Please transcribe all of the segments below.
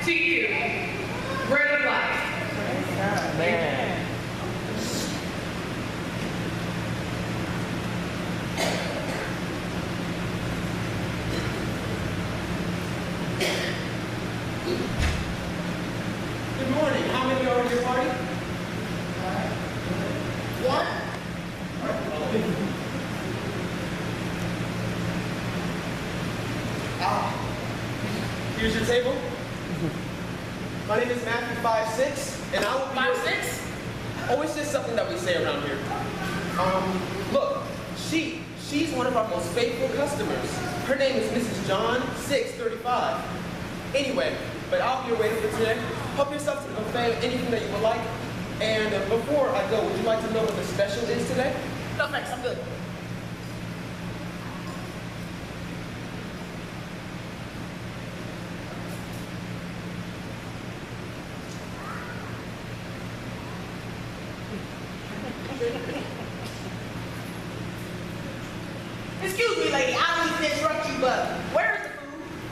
to you. Bread of life. Man. Good morning. How many are in your party? One. Here's your table. My name is Matthew 5'6", and I will be 5'6"? Oh, it's just something that we say around here. Look, she's one of our most faithful customers. Her name is Mrs. John 635. Anyway, but I'll be your waiter for today. Help yourself to the buffet, anything that you would like. And before I go, would you like to know what the special is today? No thanks, I'm good. Excuse me, lady, I don't mean to interrupt you, but where is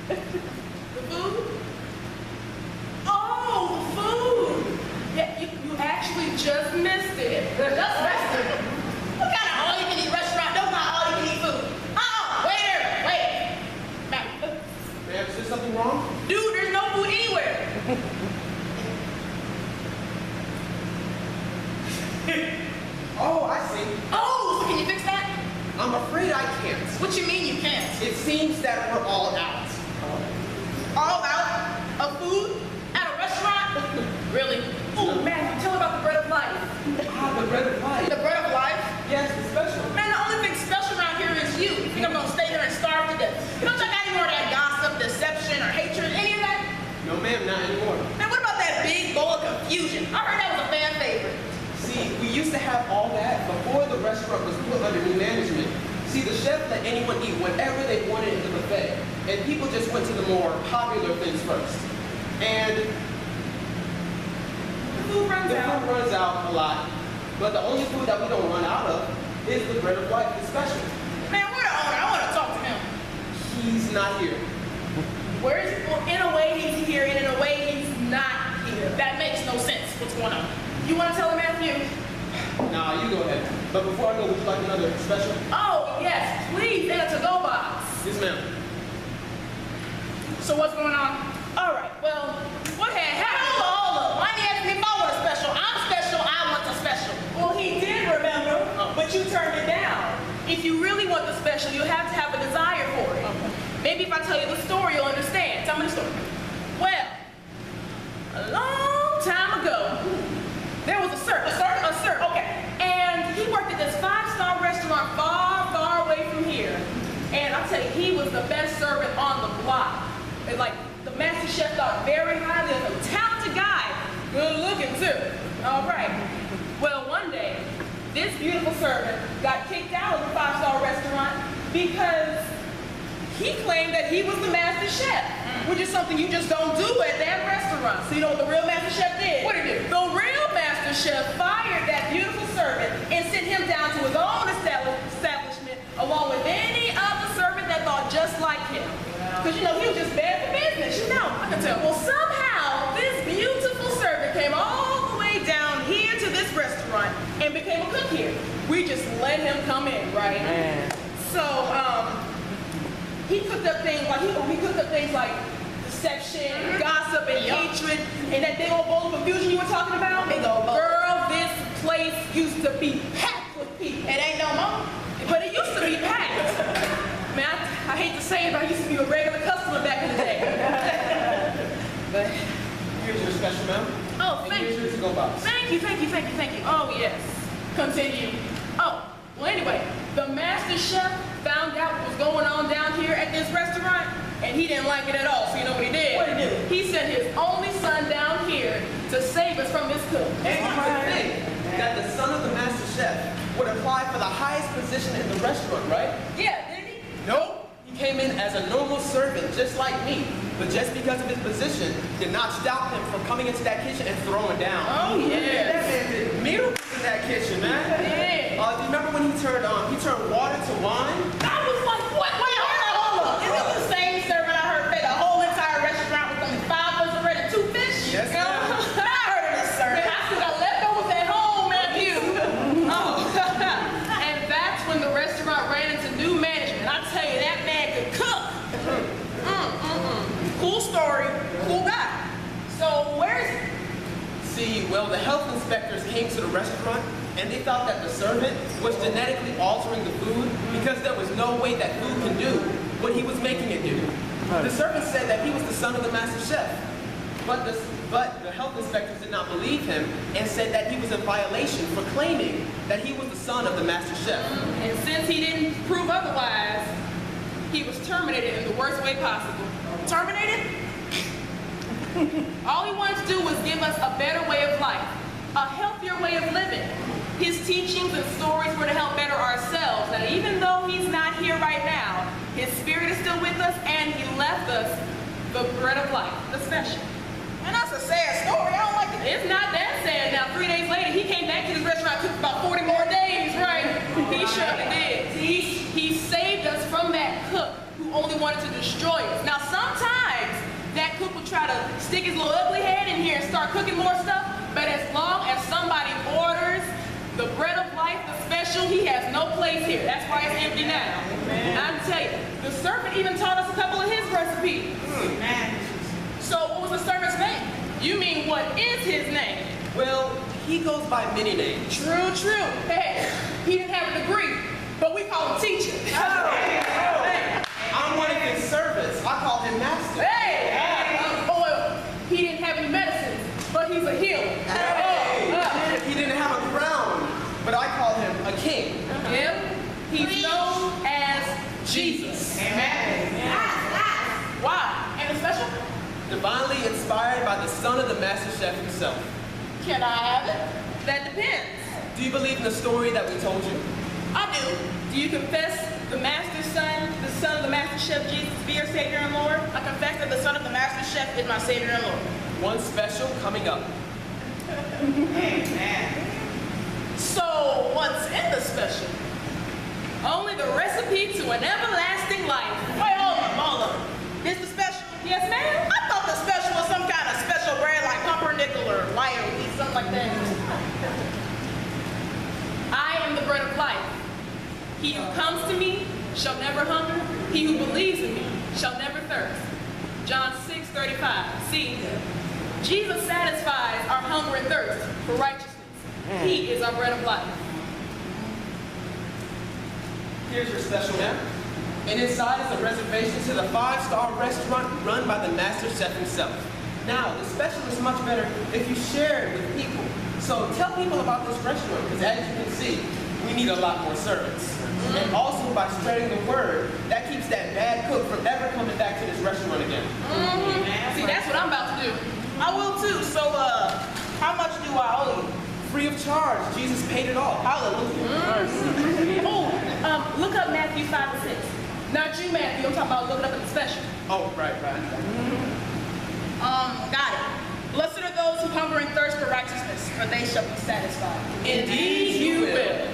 the food? The food? Oh, the food! Yeah, you actually just missed it. Just missed it. What kind of all-you-can-eat restaurant don't got all-you-can-eat food? Waiter, wait. Ma'am, is there something wrong? Dude, there's no food anywhere. Oh, I see. Oh, so can you fix that? I'm afraid I can't. What you mean you can't? It seems that we're all out. All out of food at a restaurant? Really? Oh man, tell about the bread of life. The bread of life. The bread of life? Yes, the special. Man, the only thing special around here is you. You think I'm gonna stay here and starve to death? Don't y'all got any more of that gossip, deception, or hatred, any of that? No, ma'am, not anymore. Man, what about that big bowl of confusion? I heard that was a fan favorite. See, we used to have all that before the restaurant was put under new management. See, the chef let anyone eat whatever they wanted in the buffet, and people just went to the more popular things first. And The food runs the out. food runs out a lot, but the only food that we don't run out of is the bread of life, the special. Man, where the owner? I want to talk to him. He's not here. Where is he? Well, in a way he's here, and in a way he's not here. That makes no sense. What's going on? You want to tell him, Matthew? Nah, you go ahead. But before I go, would you like another special? Oh, yes, please, in a to-go box. Yes, ma'am. So what's going on? All right, well, what had happened? Hold up. Why did he ask me if I want a special? I'm special, I want the special. Well, he did remember, but you turned it down. If you really want the special, you have to have a desire for it. Maybe if I tell you the story, you'll understand. Tell me the story. Well, a long time ago, there was a servant, okay. And he worked at this 5-star restaurant far away from here. And I'll tell you, he was the best servant on the block. And like, the master chef thought very highly of him. Talented guy, good looking too. All right. Well, one day, this beautiful servant got kicked out of the 5-star restaurant because he claimed that he was the master chef, which is something you just don't do at that restaurant. So you know what the real master chef did? What did he do? The real master chef fired that beautiful servant and sent him down to his own establishment along with any other servant that thought just like him. Because you know, he was just bad for business, you know. I can tell. Well, somehow this beautiful servant came all the way down here to this restaurant and became a cook here. We just let him come in, right? Man. So, he cooked up things like deception, gossip, and hatred, and that big old bowl of confusion you were talking about. Big old bowl. Girl, this place used to be packed with people. It ain't no more, but it used to be packed. Man, I hate to say it, but I used to be a regular customer back in the day. But here's your special, ma'am. Oh, And thank here's you. your to-go box. Thank you. Oh, yes. Continue. Oh, well, anyway, the master chef found out what was going on down here at this restaurant, and he didn't like it at all. So you know what he did? What did he do? He sent his only son down here to save us from this cook. And here's the thing, that the son of the master chef would apply for the highest position in the restaurant, right? Yeah, didn't he? Nope. He came in as a normal servant, just like me. But just because of his position, did not stop him from coming into that kitchen and throwing down. Oh, yeah. That man did miracles in that kitchen, man. Yeah. Do you remember when he turned water to wine? I was like, what? Wait, hold up. Is this the same servant I heard say the whole entire restaurant was only 5 of us already Well, the health inspectors came to the restaurant and they thought that the servant was genetically altering the food because there was no way that food can do what he was making it do. The servant said that he was the son of the master chef, but the health inspectors did not believe him and said that he was in violation for claiming that he was the son of the master chef. And since he didn't prove otherwise, he was terminated in the worst way possible. Terminated? All he wanted to do was give us a better way of life, a healthier way of living. His teachings and stories were to help better ourselves. And even though he's not here right now, his spirit is still with us, and he left us the bread of life, the special. And that's a sad story. I don't like it. It's not that sad now. 3 days later, he came back to this restaurant. It took about 40 more days, right? He surely did. He saved us from that cook who only wanted to destroy us. Now, sometimes that cook will try to stick his little ugly head in here and start cooking more stuff, but as long as somebody orders the bread of life, the special, he has no place here. That's why it's empty now. And I tell you, the servant even taught us a couple of his recipes. So what was the servant's name? You mean what is his name? Well, he goes by many names. True. Hey, he didn't have a degree, but we call him teacher. Hey, I'm one of his servants. I call him master. He didn't have any medicines, but he's a healer. He didn't have a crown, but I call him a king. He's known as Jesus. Amen. Why? And the special? Divinely inspired by the son of the master chef himself. Can I have it? That depends. Do you believe in the story that we told you? I do. Do you confess the master son, the son of the master chef Jesus to be your Savior and Lord? I confess that the son of the master chef is my Savior and Lord. One special coming up. Amen. So, what's in the special? Only the recipe to an everlasting life. Wait, hold up. This the special? Yes, ma'am? I thought the special was some kind of special bread like pumpernickel or light or wheat, something like that. I am the bread of life. He who comes to me shall never hunger. He who believes in me shall never thirst. John 6:35. See, Jesus satisfies our hunger and thirst for righteousness. He is our bread of life. Here's your special map. And inside is a reservation to the 5-star restaurant run by the master chef himself. Now, the special is much better if you share it with people. So tell people about this restaurant, because as you can see, we need a lot more servants. And also by spreading the word, that keeps that bad cook from ever coming back to this restaurant again. See, that's what I'm about to do. I will too. So, how much do I owe you? Free of charge. Jesus paid it all. Hallelujah. Look up Matthew 5 and 6. Not you, Matthew. I'm talking about looking up at the special. Oh, right. Got it. Blessed are those who hunger and thirst for righteousness, for they shall be satisfied. Indeed you will.